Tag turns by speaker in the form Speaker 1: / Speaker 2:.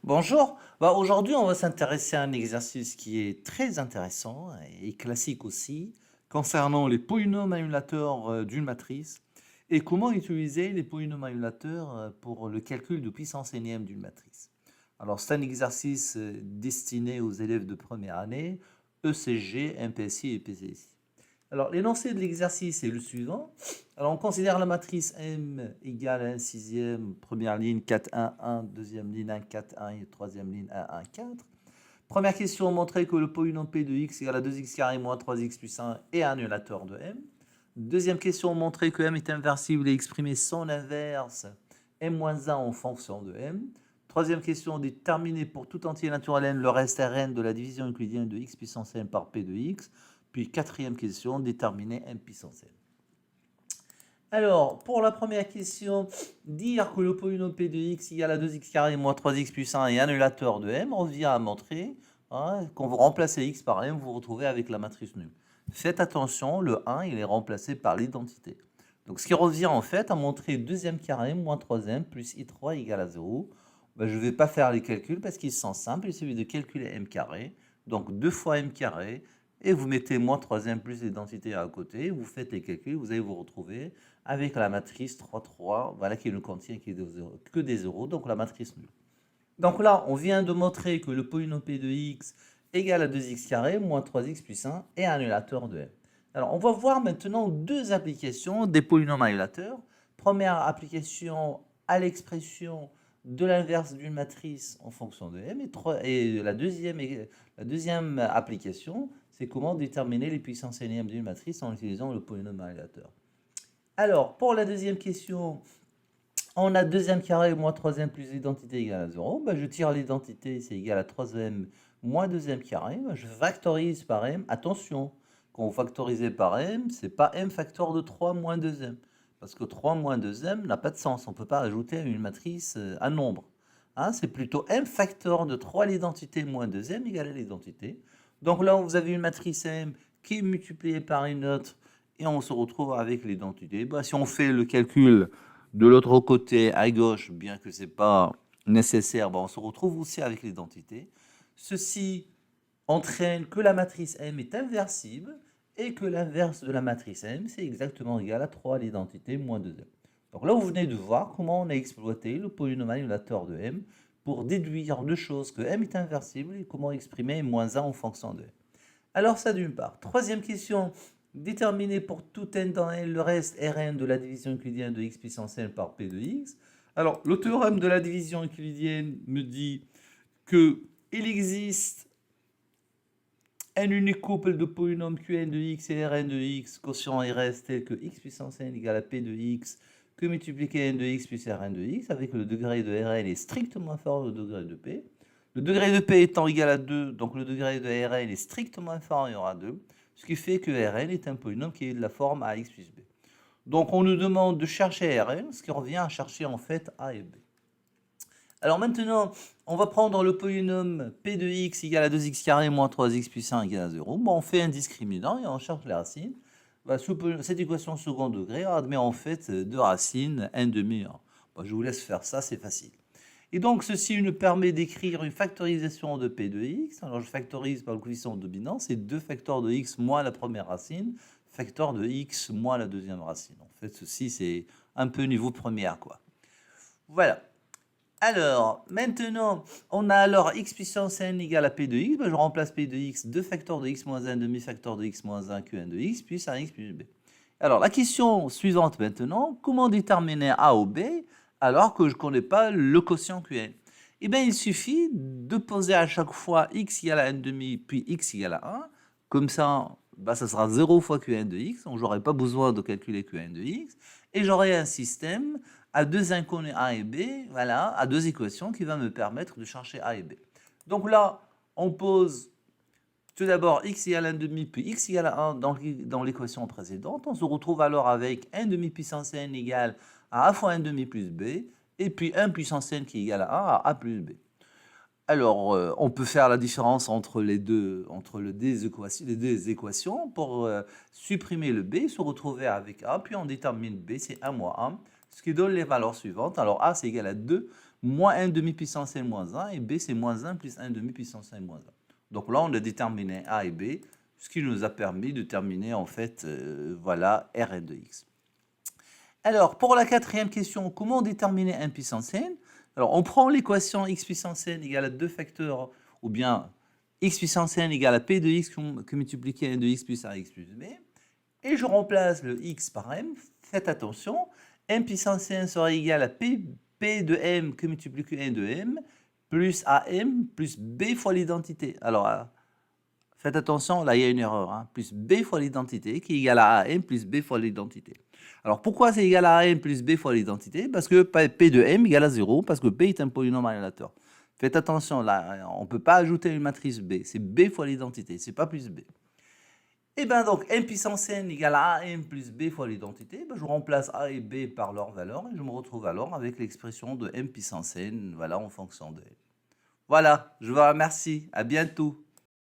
Speaker 1: Bonjour. Aujourd'hui, on va s'intéresser à un exercice qui est très intéressant et classique aussi, concernant les polynômes annulateurs d'une matrice et comment utiliser les polynômes annulateurs pour le calcul de puissance énième d'une matrice. Alors, c'est un exercice destiné aux élèves de première année, ECG, MPSI et PCSI. Alors, l'énoncé de l'exercice est le suivant. Alors, on considère la matrice M égale à 1 sixième, première ligne 4, 1, 1, deuxième ligne 1, 4, 1 et troisième ligne 1, 1, 4. Première question, montrer que le polynôme P de x égale à 2x carré moins 3x plus 1 est annulateur de M. Deuxième question, montrer que M est inversible et exprimer son inverse M-1 en fonction de M. Troisième question, déterminer pour tout entier naturel n le reste Rn de la division euclidienne de x puissance n par P de x. Puis quatrième question, déterminer m puissance n. Alors, pour la première question, dire que le polynôme P de x égale à 2x carré moins 3x plus 1 est annulateur de M, on vient à montrer quand vous remplacez x par M, vous vous retrouvez avec la matrice nulle. Faites attention, le 1, il est remplacé par l'identité. Donc, ce qui revient en fait à montrer 2e carré moins 3m plus i3 égale à 0. Je ne vais pas faire les calculs parce qu'ils sont simples. Il suffit de calculer m carré. Donc, 2 fois m carré. Et vous mettez moins 3m plus l'identité à côté. Vous faites les calculs. Vous allez vous retrouver avec la matrice 3, 3. Voilà, qui ne contient que des zéros. Donc, la matrice nulle. Donc là, on vient de montrer que le polynôme P de x égale à 2x carré moins 3x plus 1 est annulateur de M. Alors, on va voir maintenant deux applications des polynômes annulateurs. Première application à l'expression de l'inverse d'une matrice en fonction de M. Et la deuxième application, c'est comment déterminer les puissances énièmes d'une matrice en utilisant le polynôme annulateur. Alors, pour la deuxième question, on a 2m carré moins 3m plus l'identité égale à 0. Je tire l'identité, c'est égal à 3m moins 2m carré. Je factorise par m. Attention, quand vous factorisez par m, c'est pas m facteur de 3 moins 2m. Parce que 3 moins 2m n'a pas de sens. On ne peut pas ajouter à une matrice un nombre. C'est plutôt m facteur de 3 l'identité moins 2m égale à l'identité. Donc là, vous avez une matrice m qui est multipliée par une autre et on se retrouve avec l'identité. Si on fait le calcul de l'autre côté, à gauche, bien que ce n'est pas nécessaire, on se retrouve aussi avec l'identité. Ceci entraîne que la matrice M est inversible et que l'inverse de la matrice M, c'est exactement égal à 3 à l'identité moins 2M. Donc là, vous venez de voir comment on a exploité le polynôme annulateur de M pour déduire deux choses, que M est inversible et comment exprimer M-1 en fonction de M. Alors ça d'une part. Troisième question, déterminer pour tout n dans N le reste Rn de la division euclidienne de x puissance n par P de x. Alors, le théorème de la division euclidienne me dit qu'il existe un unique couple de polynômes Qn de x et Rn de x, quotient et reste tel que x puissance n égale à P de x, que multiplié n de x plus Rn de x, avec le degré de Rn est strictement inférieur au degré de P. Le degré de P étant égal à 2, donc le degré de Rn est strictement inférieur à 2. Ce qui fait que Rn est un polynôme qui est de la forme ax plus b. Donc on nous demande de chercher Rn, ce qui revient à chercher en fait a et b. Alors maintenant, on va prendre le polynôme P de x égale à 2x carré moins 3x plus 1 égale à 0. On fait un discriminant et on cherche les racines. Cette équation second degré admet en fait deux racines n demi 1. Je vous laisse faire ça, c'est facile. Et donc, ceci nous permet d'écrire une factorisation de P de x. Alors, je factorise par le coefficient dominant, c'est 2 facteurs de x moins la première racine, facteur de x moins la deuxième racine. En fait, ceci, c'est un peu niveau première, quoi. Voilà. Alors, maintenant, on a alors x puissance n égale à P de x. Je remplace P de x, 2 facteurs de x moins 1, demi-facteur de x moins 1, Qn de x, plus 1x plus b. Alors, la question suivante maintenant, comment déterminer a ou b alors que je ne connais pas le quotient Qn? Eh bien, il suffit de poser à chaque fois x égale à n demi, puis x égale à 1. Comme ça, ça sera 0 fois Qn de x. Donc, je n'aurai pas besoin de calculer Qn de x. Et j'aurai un système à deux inconnus a et b, voilà, à deux équations qui va me permettre de chercher a et b. Donc là, on pose tout d'abord x égale à 1 demi, puis x égale à 1 dans l'équation précédente. On se retrouve alors avec 1 demi puissance n égale à a fois 1 demi plus b, et puis 1 puissance n qui est égal à 1 à a plus b. Alors, on peut faire la différence entre les deux équations pour supprimer le b, se retrouver avec a, puis on détermine b, c'est 1 moins 1, ce qui donne les valeurs suivantes. Alors, a, c'est égal à 2 moins 1 demi puissance n moins 1, et B, c'est moins 1 plus 1 demi puissance n moins 1. Donc là, on a déterminé A et B, ce qui nous a permis de terminer, en fait, voilà, Rn de x. Alors, pour la quatrième question, comment déterminer 1 puissance n? Alors, on prend l'équation x puissance n égale à 2 facteurs, ou bien x puissance n égale à p de x que multiplié n de x plus ax plus b, et je remplace le x par m. Faites attention, m puissance n sera égal à p de m que multiplié n de m, plus am, plus b fois l'identité. Alors, faites attention, là il y a une erreur, hein, plus b fois l'identité qui est égal à am plus b fois l'identité. Alors pourquoi c'est égal à am plus b fois l'identité? Parce que p de m égale à 0, parce que b est un polynôme annulateur. Faites attention, là on ne peut pas ajouter une matrice b, c'est b fois l'identité, c'est pas plus b. Et bien donc m puissance n égale à am plus b fois l'identité, je remplace a et b par leur valeur et je me retrouve alors avec l'expression de m puissance n, voilà, en fonction de n. Voilà, je vous remercie, à bientôt.